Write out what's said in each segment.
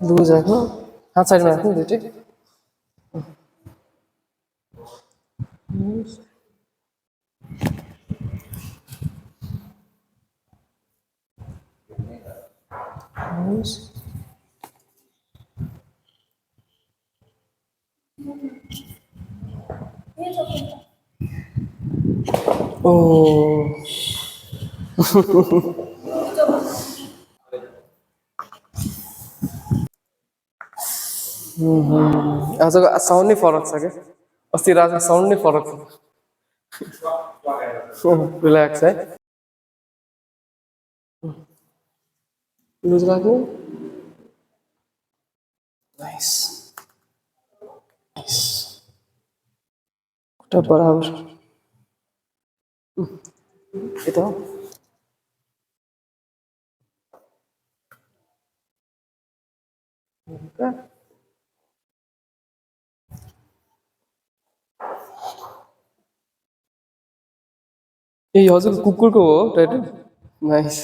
लुज राख्नु हात साइडमा राख्नु दुइटै ओ आजको साउन्ड नै फरक छ क्या अस्ति रातको साउन्ड नै फरक छ रिल्याक्स है लुज राख्नु नाइस खुट्टा बराबर यता हो ए हजुर कुकुरको हो टाइटल नाइस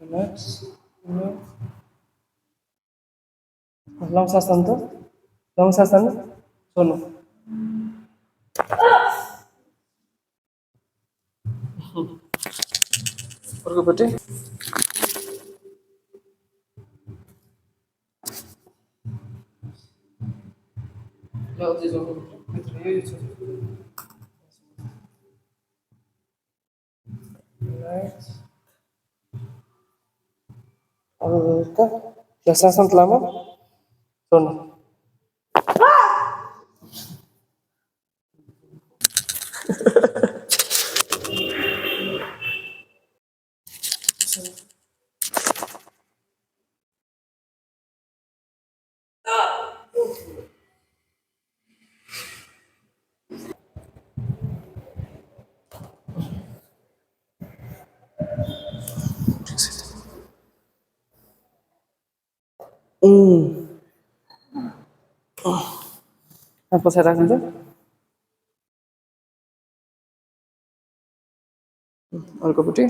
रिल्याक्स लङ सास त लङ सास छोड्नु अर्कोपट्टि हल्का सास लामो छोड्नु हात पछाडि राखिन्छ अर्कोपट्टि